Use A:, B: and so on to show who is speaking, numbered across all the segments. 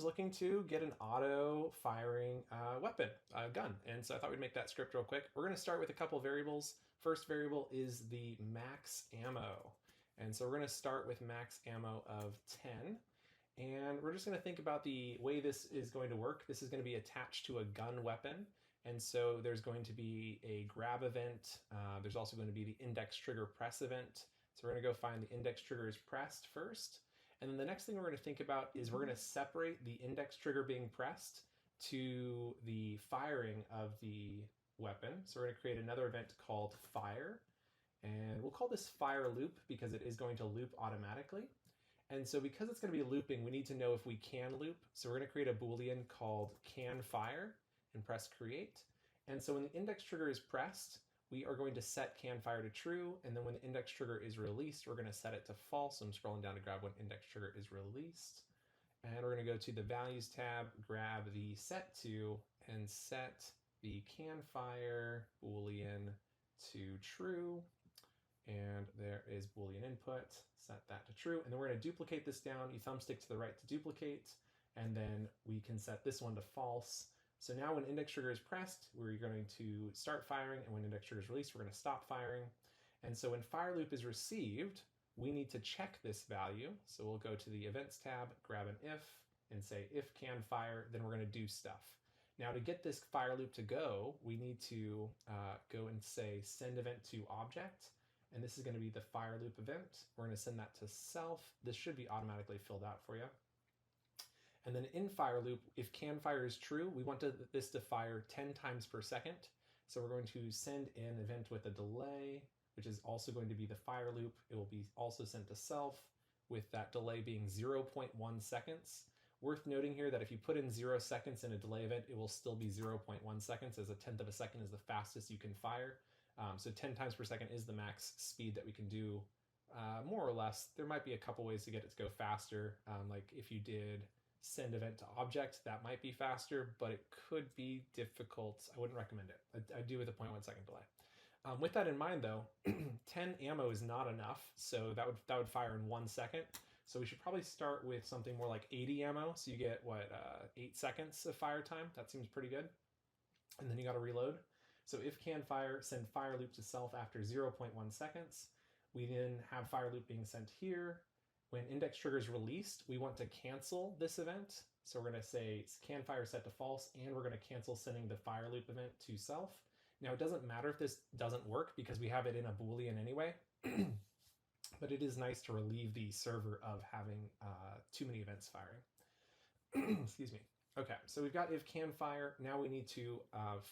A: is looking to get an auto firing weapon, gun. And so I thought we'd make that script real quick. We're going to start with a couple variables. First variable is the max ammo. And so we're going to start with max ammo of 10. And we're just going to think about the way this is going to work. This is going to be attached to a gun weapon. And so there's going to be a grab event. There's also going to be the index trigger press event. So we're going to go find the index trigger is pressed first. And then the next thing we're going to think about is we're going to separate the index trigger being pressed to the firing of the weapon. So we're going to create another event called fire. And we'll call this fire loop because it is going to loop automatically. And so because it's going to be looping, we need to know if we can loop. So we're going to create a Boolean called can fire and press create. And so when the index trigger is pressed, we are going to set can fire to true. And then when the index trigger is released, we're going to set it to false. So I'm scrolling down to grab when index trigger is released. And we're going to go to the values tab, grab the set to, and set the can fire Boolean to true. And there is Boolean input, set that to true. And then we're going to duplicate this down. You thumbstick to the right to duplicate. And then we can set this one to false. So now when index trigger is pressed, we're going to start firing. And when index trigger is released, we're going to stop firing. And so when fire loop is received, we need to check this value. So we'll go to the events tab, grab an if, and say if can fire, then we're going to do stuff. Now to get this fire loop to go, we need to go and say send event to object. And this is going to be the fire loop event. We're going to send that to self. This should be automatically filled out for you. And then in fire loop, if can fire is true, we want this to fire 10 times per second. So we're going to send in event with a delay, which is also going to be the fire loop. It will be also sent to self with that delay being 0.1 seconds. Worth noting here that if you put in 0 seconds in a delay event, it will still be 0.1 seconds, as a tenth of a second is the fastest you can fire. So 10 times per second is the max speed that we can do, more or less. There might be a couple ways to get it to go faster. Like if you did send event to object, that might be faster, but it could be difficult. I wouldn't recommend it. I do with a 0.1 second delay. With that in mind though, 10 ammo is not enough. So that would fire in 1 second. So we should probably start with something more like 80 ammo. So you get what, 8 seconds of fire time. That seems pretty good. And then you got to reload. So if can fire, send fire loop to self after 0.1 seconds. We then have fire loop being sent here. When index trigger is released, we want to cancel this event. So we're going to say can fire set to false, and we're going to cancel sending the fire loop event to self. Now it doesn't matter if this doesn't work because we have it in a Boolean anyway, but it is nice to relieve the server of having too many events firing. Excuse me. Okay, so we've got if can fire. Now we need to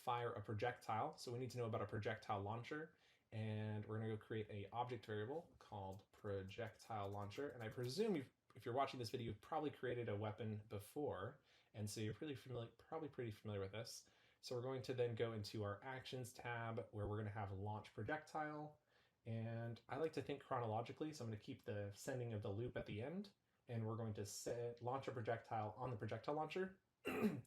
A: fire a projectile. So we need to know about a projectile launcher. And we're going to go create an object variable called projectile launcher. And I presume if you're watching this video, you've probably created a weapon before. And so you're probably pretty familiar with this. So we're going to then go into our actions tab where we're going to have launch projectile. And I like to think chronologically. So I'm going to keep the sending of the loop at the end. And we're going to launch a projectile on the projectile launcher.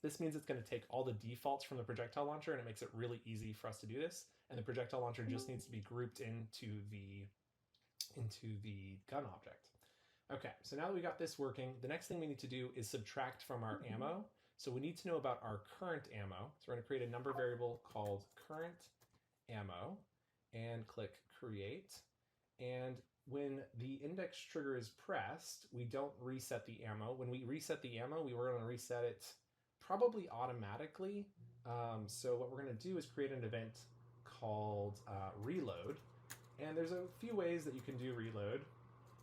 A: This means it's going to take all the defaults from the projectile launcher, and it makes it really easy for us to do this. And the projectile launcher just needs to be grouped into the gun object. Okay, so now that we got this working, the next thing we need to do is subtract from our ammo. So we need to know about our current ammo. So we're going to create a number variable called current ammo and click create. And when the index trigger is pressed, we don't reset the ammo. When we reset the ammo, we were going to reset it probably automatically. So what we're going to do is create an event called reload. And there's a few ways that you can do reload.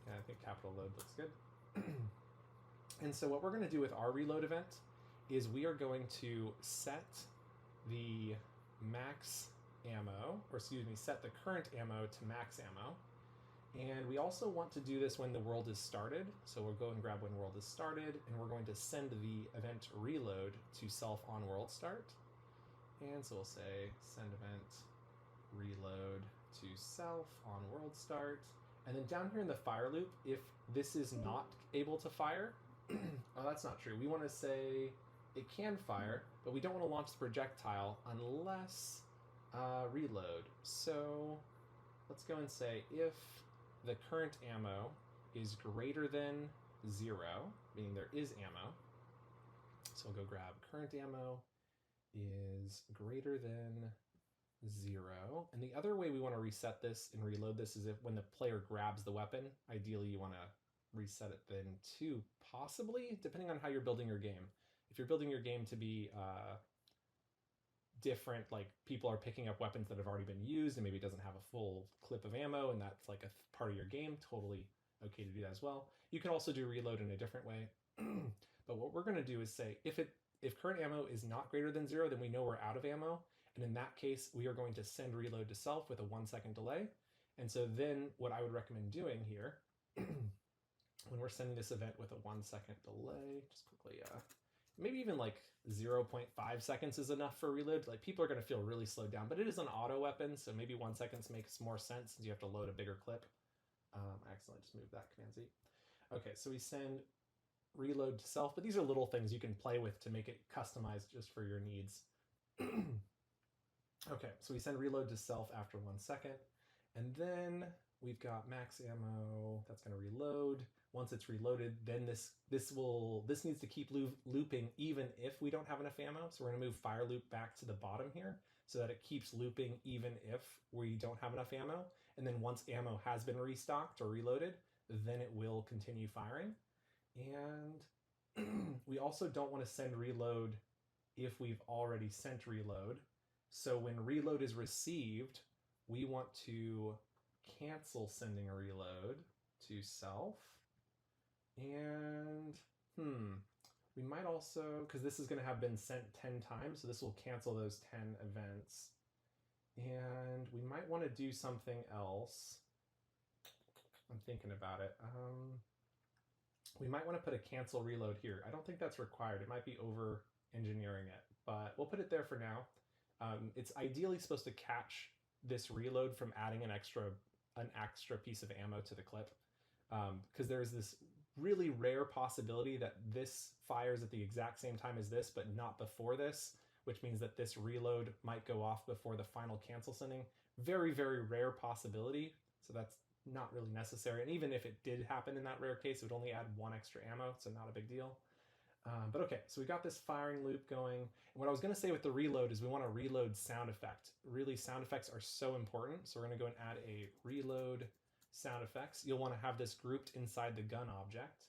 A: And I think capital load looks good. And so what we're going to do with our reload event is we are going to set the max ammo, or excuse me, set the current ammo to max ammo. And we also want to do this when the world is started. So we'll go and grab when world is started, and we're going to send the event reload to self on world start. And so we'll say send event reload to self on world start. And then down here in the fire loop, if this is not able to fire, oh, that's not true. We want to say it can fire, but we don't want to launch the projectile unless reload. So let's go and say if the current ammo is greater than 0, meaning there is ammo, So we'll go grab current ammo is greater than 0. And the other way we want to reset this and reload this is if when the player grabs the weapon, ideally you want to reset it then too, possibly, depending on how you're building your game. If you're building your game to be different, like people are picking up weapons that have already been used and maybe it doesn't have a full clip of ammo and that's like a part of your game, totally okay to do that as well. You can also do reload in a different way. But what we're going to do is say if current ammo is not greater than 0, then we know we're out of ammo. And in that case, we are going to send reload to self with a 1-second delay. And so then what I would recommend doing here, when we're sending this event with a 1-second delay, just quickly, maybe even like 0.5 seconds is enough for reload. Like people are going to feel really slowed down, but it is an auto weapon. So maybe 1 second makes more sense since you have to load a bigger clip. I accidentally just moved that Command Z. Okay, so we send reload to self, but these are little things you can play with to make it customized just for your needs. Okay, so we send reload to self after 1 second, and then we've got max ammo that's going to reload. Once it's reloaded, then this needs to keep looping even if we don't have enough ammo. So we're going to move fire loop back to the bottom here so that it keeps looping even if we don't have enough ammo. And then once ammo has been restocked or reloaded, then it will continue firing. And we also don't want to send reload if we've already sent reload. So when reload is received, we want to cancel sending a reload to self. And we might also, because this is going to have been sent 10 times, so this will cancel those 10 events. And we might want to do something else. I'm thinking about it. We might want to put a cancel reload here. I don't think that's required. It might be over engineering it, but we'll put it there for now. It's ideally supposed to catch this reload from adding an extra piece of ammo to the clip, because there's this really rare possibility that this fires at the exact same time as this, but not before this, which means that this reload might go off before the final cancel sending. Very, very rare possibility, so that's not really necessary. And even if it did happen in that rare case, it would only add 1 extra ammo, so not a big deal. But okay, so we got this firing loop going. And what I was going to say with the reload is we want a reload sound effect. Really, sound effects are so important. So we're going to go and add a reload sound effects. You'll want to have this grouped inside the gun object.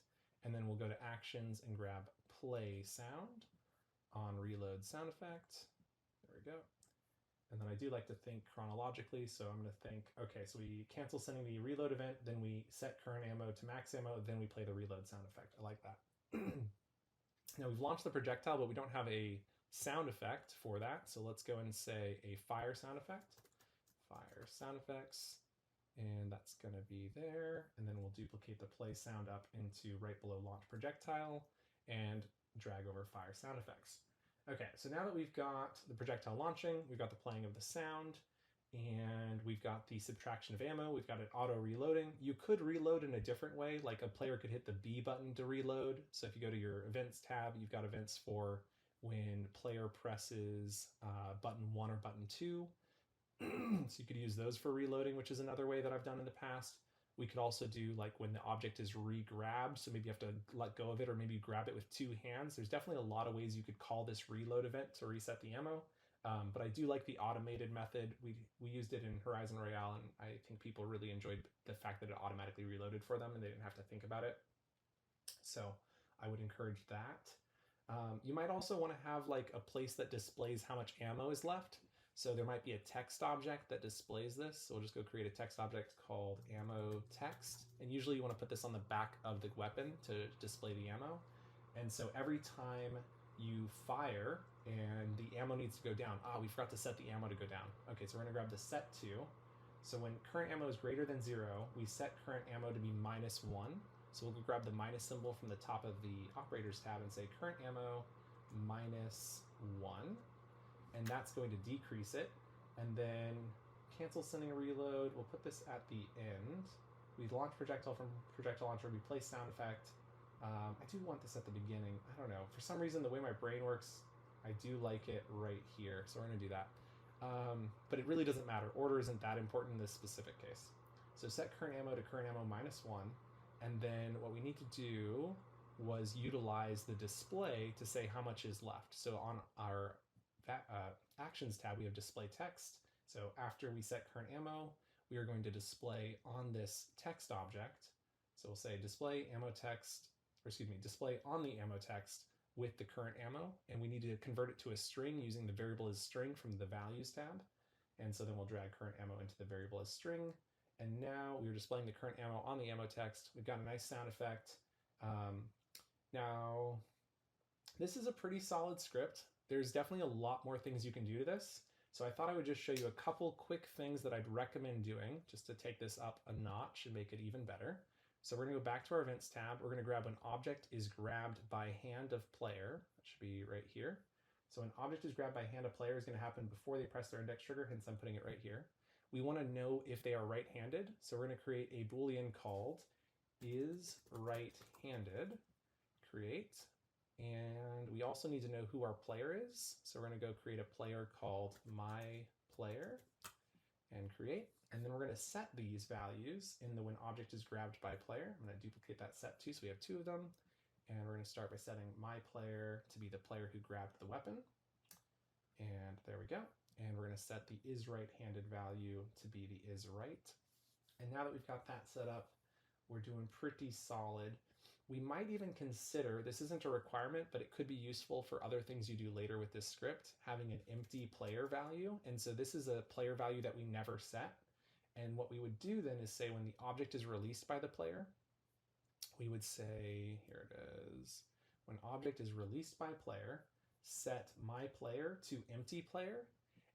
A: And then we'll go to actions and grab play sound on reload sound effect. There we go. And then I do like to think chronologically. So I'm going to think, okay, so we cancel sending the reload event, then we set current ammo to max ammo, then we play the reload sound effect. I like that. Now we've launched the projectile, but we don't have a sound effect for that. So let's go and say a fire sound effect. Fire sound effects. And that's going to be there. And then we'll duplicate the play sound up into right below launch projectile and drag over fire sound effects. Okay, so now that we've got the projectile launching, we've got the playing of the sound, and we've got the subtraction of ammo, we've got it auto reloading. You could reload in a different way, like a player could hit the B button to reload. So if you go to your events tab, you've got events for when player presses button 1 or button 2. So you could use those for reloading, which is another way that I've done in the past. We could also do like when the object is re-grabbed, so maybe you have to let go of it or maybe you grab it with 2 hands. There's definitely a lot of ways you could call this reload event to reset the ammo. But I do like the automated method. We used it in Horizon Royale, and I think people really enjoyed the fact that it automatically reloaded for them and they didn't have to think about it. So I would encourage that. You might also want to have like a place that displays how much ammo is left. So there might be a text object that displays this. So we'll just go create a text object called ammo text. And usually you want to put this on the back of the weapon to display the ammo. And so every time you fire and the ammo needs to go down, we forgot to set the ammo to go down. Okay, so we're gonna grab the set to. So when current ammo is greater than 0, we set current ammo to be -1. So we'll go grab the minus symbol from the top of the operators tab and say current ammo -1. And that's going to decrease it. And then cancel sending a reload. We'll put this at the end. We launch projectile from projectile launcher. We play sound effect. I do want this at the beginning. I don't know. For some reason, the way my brain works, I do like it right here. So we're going to do that. But it really doesn't matter. Order isn't that important in this specific case. So set current ammo to current ammo -1. And then what we need to do was utilize the display to say how much is left. So on our actions tab, we have display text. So after we set current ammo, we are going to display on this text object. So we'll say display ammo text, or excuse me, display on the ammo text with the current ammo, and we need to convert it to a string using the variable as string from the values tab. And so then we'll drag current ammo into the variable as string. And now we're displaying the current ammo on the ammo text. We've got a nice sound effect. Now, this is a pretty solid script. There's definitely a lot more things you can do to this. So I thought I would just show you a couple quick things that I'd recommend doing just to take this up a notch and make it even better. So we're gonna go back to our events tab. We're gonna grab when object is grabbed by hand of player. That should be right here. So an object is grabbed by hand of player is gonna happen before they press their index trigger, hence I'm putting it right here. We wanna know if they are right-handed. So we're gonna create a Boolean called is right-handed, create. And we also need to know who our player is. So we're gonna go create a player called my player and create. And then we're gonna set these values in the when object is grabbed by player. I'm gonna duplicate that set too, so we have two of them. And we're gonna start by setting my player to be the player who grabbed the weapon. And there we go. And we're gonna set the is right-handed value to be the is right. And now that we've got that set up, we're doing pretty solid. We might even consider, this isn't a requirement, but it could be useful for other things you do later with this script, having an empty player value. And so this is a player value that we never set. And what we would do then is say when the object is released by the player, we would say, here it is, when object is released by player, set my player to empty player.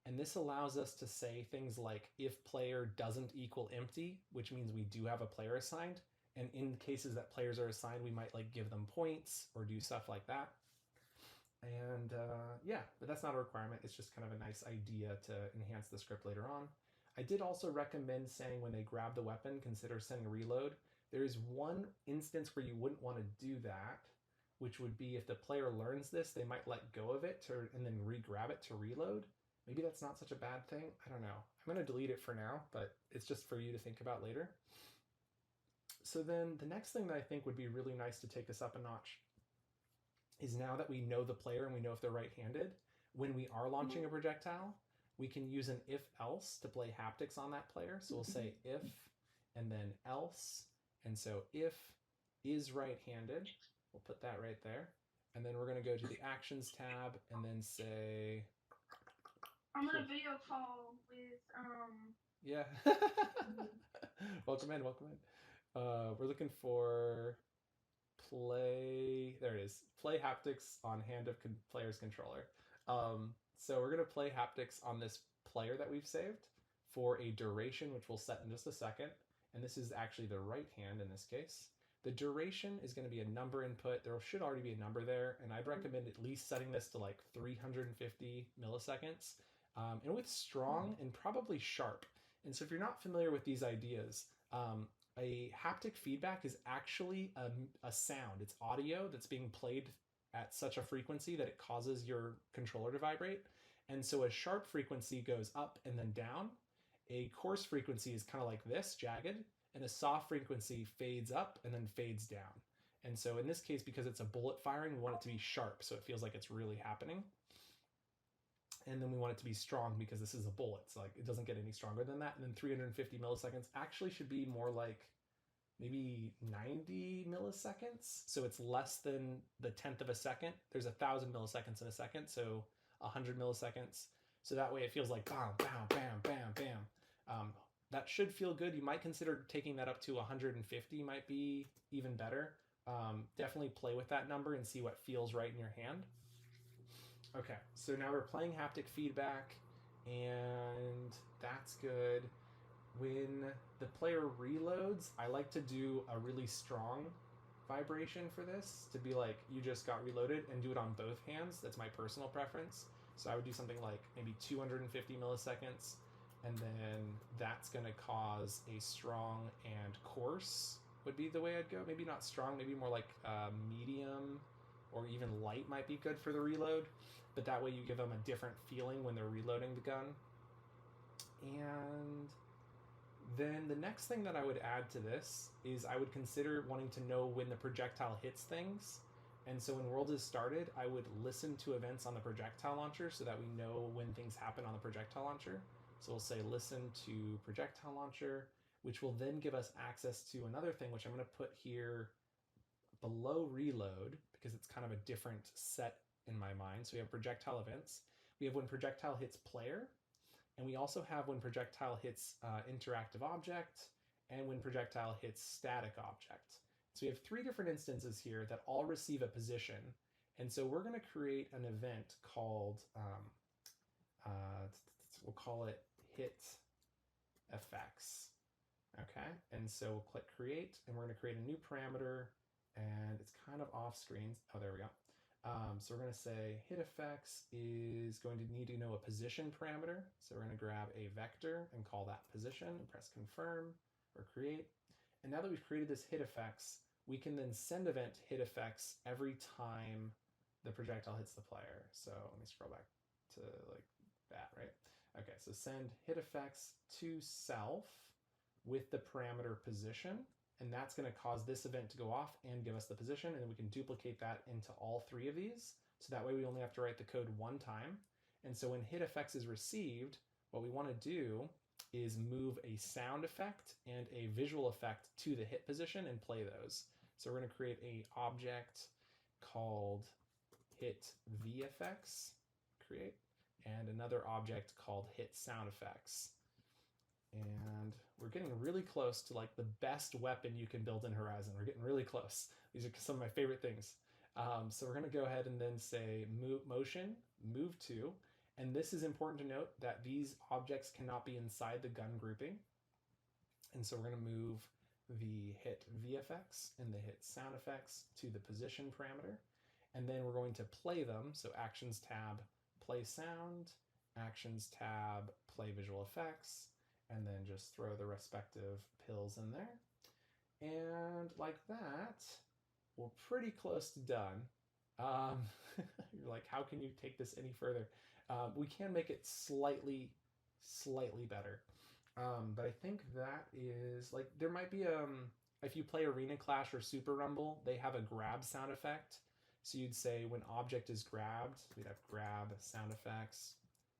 A: And this allows us to say things like if player doesn't equal empty, which means we do have a player assigned. And in cases that players are assigned, we might like give them points or do stuff like that. And yeah, but that's not a requirement. It's just kind of a nice idea to enhance the script later on. I did also recommend saying when they grab the weapon, consider sending reload. There is one instance where you wouldn't want to do that, which would be if the player learns this, they might let go of it and then re-grab it to reload. Maybe that's not such a bad thing. I don't know. I'm going to delete it for now, but it's just for you to think about later. So then the next thing that I think would be really nice to take this up a notch is now that we know the player and we know if they're right-handed, when we are launching a projectile, we can use an if-else to play haptics on that player. So we'll say if and then else. And so if is right-handed, we'll put that right there. And then we're going to go to the actions tab and then say...
B: I'm on a video call with...
A: Yeah. Welcome in, welcome in. We're looking for play, there it is, play haptics on hand of player's controller. So we're going to play haptics on this player that we've saved for a duration, which we'll set in just a second. And this is actually the right hand in this case. The duration is going to be a number input. There should already be a number there. And I'd recommend at least setting this to like 350 milliseconds. And with strong and probably sharp. And so if you're not familiar with these ideas, a haptic feedback is actually a sound. It's audio that's being played at such a frequency that it causes your controller to vibrate. And so a sharp frequency goes up and then down. A coarse frequency is kind of like this, jagged, and a soft frequency fades up and then fades down. And so in this case, because it's a bullet firing, we want it to be sharp so it feels like it's really happening. And then we want it to be strong because this is a bullet. So like it doesn't get any stronger than that. And then 350 milliseconds actually should be more like maybe 90 milliseconds. So it's less than the 10th of a second. There's 1,000 milliseconds in a second. So 100 milliseconds. So that way it feels like bam, bam, bam, bam, bam. That should feel good. You might consider taking that up to 150 might be even better. Definitely play with that number and see what feels right in your hand. Okay, so now we're playing haptic feedback, and that's good. When the player reloads, I like to do a really strong vibration for this to be like, you just got reloaded, and do it on both hands. That's my personal preference. So I would do something like maybe 250 milliseconds, and then that's going to cause a strong and coarse would be the way I'd go. Maybe not strong, maybe more like medium or even light might be good for the reload. But that way you give them a different feeling when they're reloading the gun. And Then the next thing that I would add to this is I would consider wanting to know when the projectile hits things. And so when world is started, I would listen to events on the projectile launcher so that we know when things happen on the projectile launcher. So we'll say listen to projectile launcher, which will then give us access to another thing, which I'm going to put here below reload because it's kind of a different set in my mind. So we have projectile events. We have when projectile hits player, and we also have when projectile hits interactive object, and when projectile hits static object. So we have 3 different instances here that all receive a position. And so we're going to create an event called, we'll call it hit effects. Okay, and so we'll click create, and we're going to create a new parameter, and it's kind of off screen. Oh, there we go. So we're going to say hit effects is going to need to know a position parameter. So we're going to grab a vector and call that position and press confirm or create. And now that we've created this hit effects, we can then send event hit effects every time the projectile hits the player. So let me scroll back to like that, right? Okay, so send hit effects to self with the parameter position, and that's going to cause this event to go off and give us the position, and then we can duplicate that into all 3 of these. So that way we only have to write the code 1 time. And so when hit effects is received, what we want to do is move a sound effect and a visual effect to the hit position and play those. So we're going to create an object called hit VFX, create, and another object called hit sound effects. And we're getting really close to like the best weapon you can build in Horizon. We're getting really close. These are some of my favorite things. So we're going to go ahead and then say move motion, move to, and this is important to note that these objects cannot be inside the gun grouping. And so we're going to move the hit VFX and the hit sound effects to the position parameter. And then we're going to play them. So actions tab, play sound, actions tab, play visual effects, and then just throw the respective pills in there. And like that, we're pretty close to done. You're like, how can you take this any further? We can make it slightly better. But I think that is, like, there might be, if you play Arena Clash or Super Rumble, they have a grab sound effect. So you'd say when object is grabbed, we'd have grab sound effects,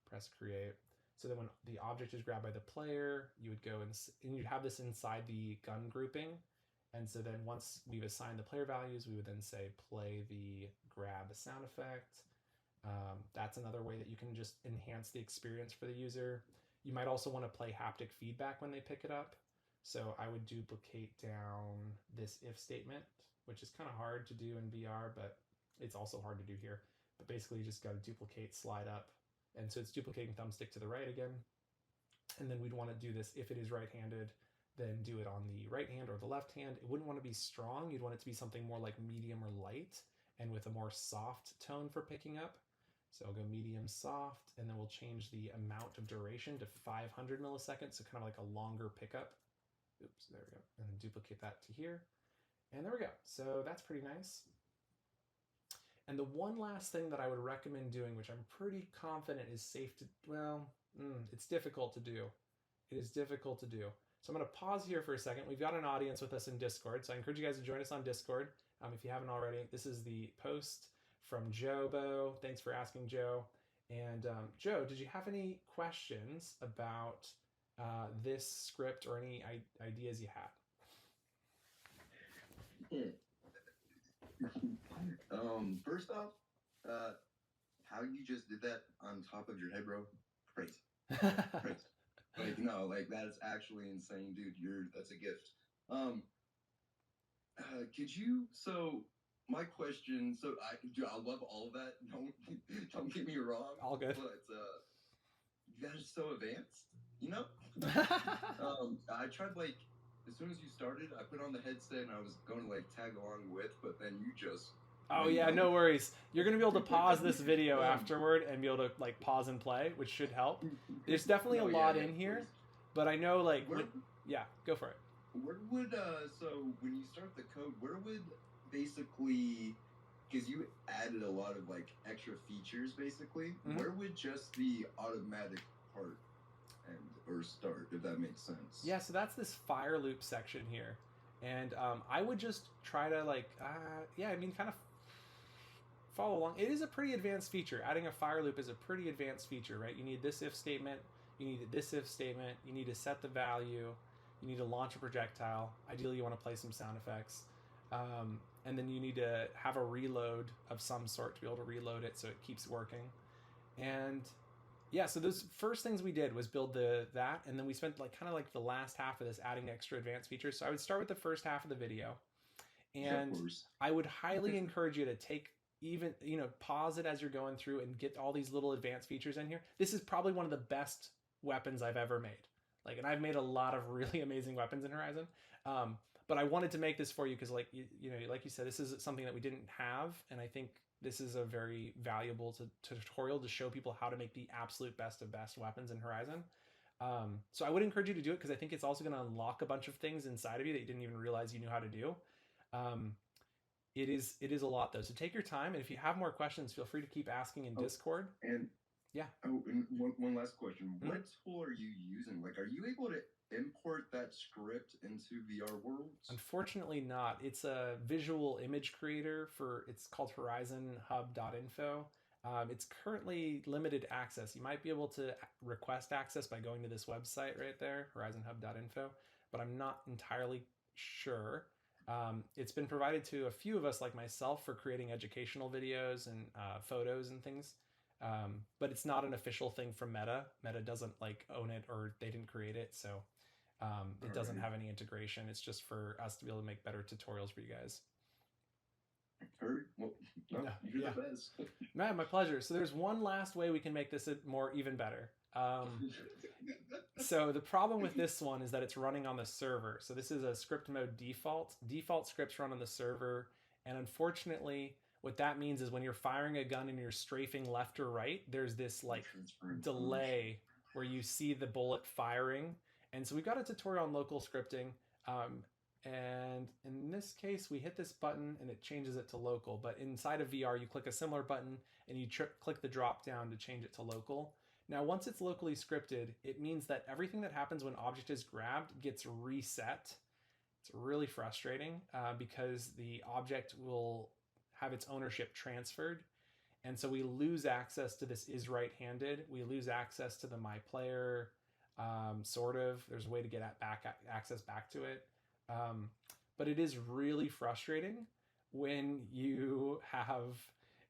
A: press create. So then when the object is grabbed by the player, you would go and you'd have this inside the gun grouping. And so then once we've assigned the player values, we would then say play the grab sound effect. That's another way that you can just enhance the experience for the user. You might also want to play haptic feedback when they pick it up. So I would duplicate down this if statement, which is kind of hard to do in VR, but it's also hard to do here. But basically you just got to duplicate, slide up. And so it's duplicating thumbstick to the right again. And then we'd want to do this if it is right-handed, then do it on the right hand or the left hand. It wouldn't want to be strong. You'd want it to be something more like medium or light and with a more soft tone for picking up. So I'll go medium soft, and then we'll change the amount of duration to 500 milliseconds, so kind of like a longer pickup. Oops, there we go. And then duplicate that to here. And there we go. So that's pretty nice. And the one last thing that I would recommend doing, which I'm pretty confident is safe to, well, it's difficult to do. It is difficult to do. So I'm going to pause here for a second. We've got an audience with us in Discord, so I encourage you guys to join us on Discord if you haven't already. This is the post from Jobo. Thanks for asking, Joe. And Joe, did you have any questions about this script or any ideas you had?
C: First off, how you just did that on top of your head, bro, crazy. Crazy. Like, no, like, that is actually insane, dude. That's a gift. Could you, so my question, so I love all of that. Don't get me wrong.
A: All good.
C: But you guys are so advanced, you know? I tried, like, as soon as you started, I put on the headset and I was going to like tag along with, but then you just.
A: Oh yeah, no worries. You're gonna be able to pause this video afterward and be able to like pause and play, which should help. There's definitely a lot in here, but I know like yeah, go for it.
C: Where would so when you start the code, where would basically, because you added a lot of like extra features, basically, where would just the automatic part end or start, if that makes sense.
A: Yeah, so that's this fire loop section here. And I would just try to kind of follow along. It is a pretty advanced feature. Adding a fire loop is a pretty advanced feature, right? You need this if statement, you need this if statement, you need to set the value, you need to launch a projectile. Ideally, you want to play some sound effects. And then you need to have a reload of some sort to be able to reload it so it keeps working. And yeah, so those first things we did was build that, and then we spent like the last half of this adding extra advanced features. So I would start with the first half of the video, and I would highly encourage you to take pause it as you're going through and get all these little advanced features in here. This is probably one of the best weapons I've ever made. And I've made a lot of really amazing weapons in Horizon. But I wanted to make this for you because like you said, this is something that we didn't have, and I think this is a very valuable tutorial to show people how to make the absolute best of best weapons in Horizon. So I would encourage you to do it because I think it's also going to unlock a bunch of things inside of you that you didn't even realize you knew how to do. It is a lot though. So take your time, and if you have more questions, feel free to keep asking in Discord.
C: And
A: yeah.
C: Oh, and one last question. Mm-hmm. What tool are you using? Like, are you able to import that script into VR Worlds?
A: Unfortunately not. It's a visual image creator it's called horizonhub.info. It's currently limited access. You might be able to request access by going to this website right there, horizonhub.info, but I'm not entirely sure. It's been provided to a few of us like myself for creating educational videos and photos and things. But it's not an official thing from Meta. Meta doesn't own it, or they didn't create it. So it doesn't have any integration. It's just for us to be able to make better tutorials for you guys.
C: Well, no, you're the best.
A: Man, my pleasure. So there's one last way we can make this even better. So the problem with this one is that it's running on the server. So this is a script mode default. Default scripts run on the server. And unfortunately, what that means is when you're firing a gun and you're strafing left or right, there's this delay where you see the bullet firing. And so we've got a tutorial on local scripting. And in this case, we hit this button and it changes it to local. But inside of VR, you click a similar button and you click the drop down to change it to local. Now, once it's locally scripted, it means that everything that happens when object is grabbed gets reset. It's really frustrating because the object will have its ownership transferred. And so we lose access to this is right-handed. We lose access to the my player, sort of. There's a way to get access back to it. But it is really frustrating when you have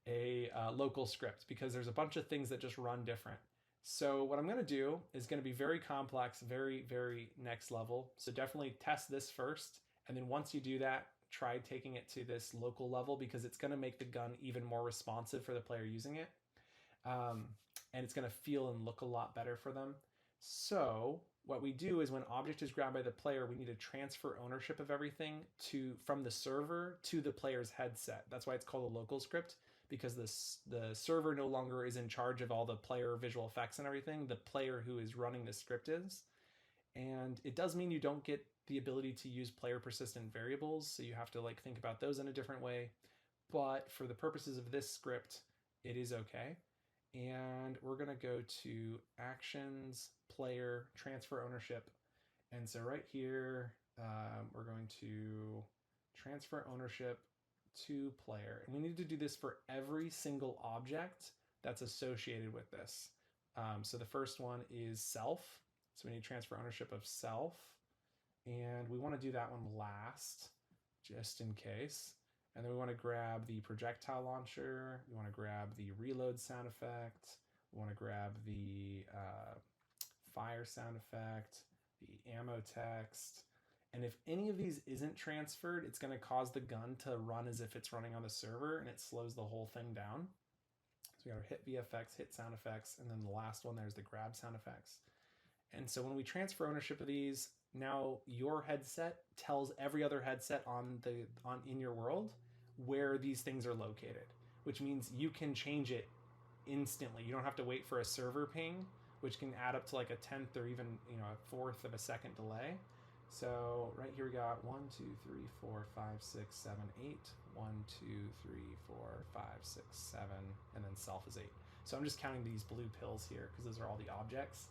A: a local script because there's a bunch of things that just run different. So what I'm going to do is going to be very complex, very, very next level. So definitely test this first. And then once you do that, try taking it to this local level because it's going to make the gun even more responsive for the player using it. And it's going to feel and look a lot better for them. So what we do is when object is grabbed by the player, we need to transfer ownership of everything from the server to the player's headset. That's why it's called a local script, because the server no longer is in charge of all the player visual effects and everything. The player who is running the script is. And it does mean you don't get the ability to use player persistent variables, so you have to think about those in a different way. But for the purposes of this script, it is okay. And we're going to go to actions, player, transfer ownership. And so right here, we're going to transfer ownership to player. And we need to do this for every single object that's associated with this. So the first one is self. So we need to transfer ownership of self. And we want to do that one last, just in case. And then we want to grab the projectile launcher. We want to grab the reload sound effect. We want to grab the fire sound effect, the ammo text. And if any of these isn't transferred, it's going to cause the gun to run as if it's running on the server, and it slows the whole thing down. So we got to hit VFX, hit sound effects, and then the last one there's the grab sound effects. And so when we transfer ownership of these, now your headset tells every other headset in your world where these things are located, which means you can change it instantly. You don't have to wait for a server ping, which can add up to like a 10th or even a 1/4 of a second delay. So right here we got 1, 2, 3, 4, 5, 6, 7, 8. 1, 2, 3, 4, 5, 6, 7, and then self is 8. So I'm just counting these blue pills here because those are all the objects.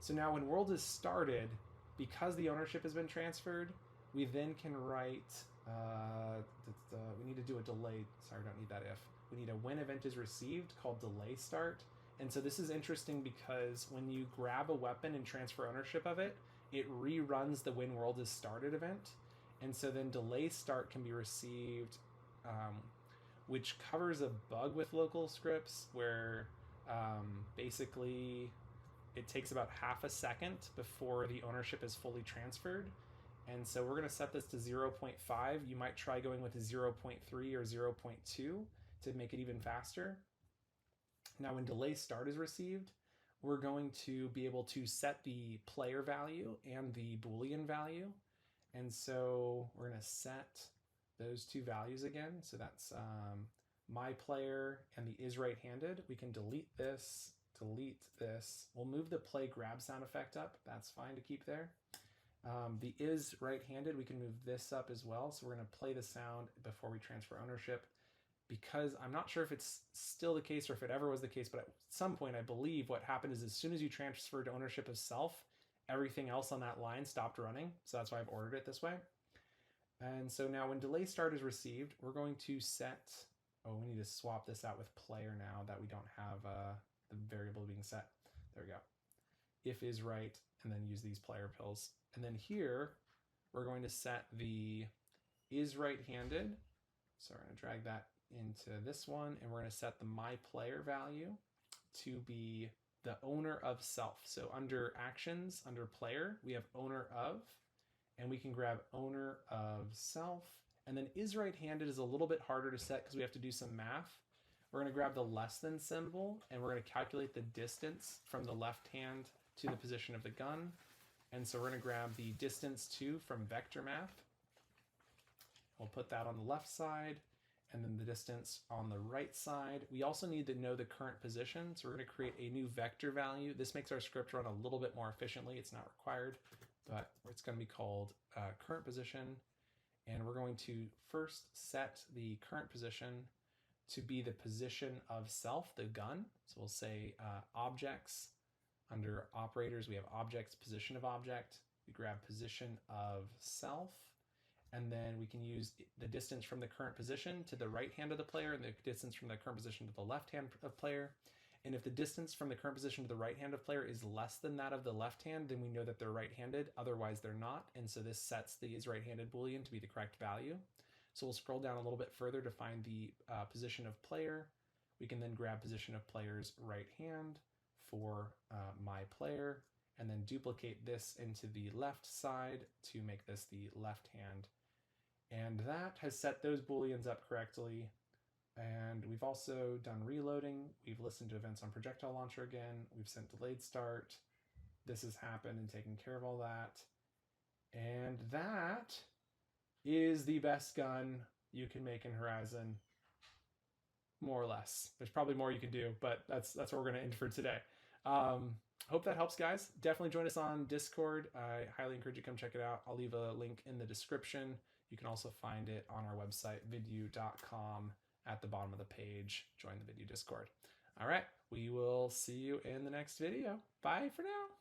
A: So now when world is started, because the ownership has been transferred, we then can write, we need to do a delay. Sorry, I don't need that if. We need a when event is received called delay start. And so this is interesting because when you grab a weapon and transfer ownership of it, it reruns the when world is started event. And so then delay start can be received, which covers a bug with local scripts where basically it takes about half a second before the ownership is fully transferred. And so we're going to set this to 0.5. You might try going with a 0.3 or 0.2 to make it even faster. Now when delay start is received, we're going to be able to set the player value and the Boolean value. And so we're going to set those two values again. So that's my player and the is right-handed. We can delete this. We'll move the play grab sound effect up. That's fine to keep there. The is right-handed, we can move this up as well. So we're going to play the sound before we transfer ownership, because I'm not sure if it's still the case or if it ever was the case, but at some point I believe what happened is as soon as you transferred ownership of self, everything else on that line stopped running. So that's why I've ordered it this way. And so now when delay start is received, we're going to set, we need to swap this out with player now that we don't have the variable being set. There we go. If is right, and then use these player pills. And then here, we're going to set the is right-handed. So we're going to drag that into this one, and we're going to set the my player value to be the owner of self. So under actions, under player, we have owner of, and we can grab owner of self. And then is right-handed is a little bit harder to set because we have to do some math. We're going to grab the less than symbol, and we're going to calculate the distance from the left hand to the position of the gun. And so we're going to grab the distance to from vector math. We'll put that on the left side, and then the distance on the right side. We also need to know the current position, so we're going to create a new vector value. This makes our script run a little bit more efficiently. It's not required, but it's going to be called current position. And we're going to first set the current position to be the position of self, the gun. So we'll say objects. Under operators, we have objects, position of object. We grab position of self, and then we can use the distance from the current position to the right hand of the player and the distance from the current position to the left hand of player. And if the distance from the current position to the right hand of player is less than that of the left hand, then we know that they're right-handed, otherwise they're not. And so this sets the is right-handed Boolean to be the correct value. So we'll scroll down a little bit further to find the position of player. We can then grab position of player's right hand for my player, and then duplicate this into the left side to make this the left hand. And that has set those Booleans up correctly. And we've also done reloading. We've listened to events on projectile launcher again. We've sent delayed start. This has happened and taken care of all that. And that is the best gun you can make in Horizon, more or less. There's probably more you can do, but that's what we're going to end for today. Hope that helps, guys. Definitely join us on Discord. I highly encourage you to come check it out. I'll leave a link in the description. You can also find it on our website, vidyuu.com. At the bottom of the page. Join the Vidyuu Discord. All right, we will see you in the next video. Bye for now.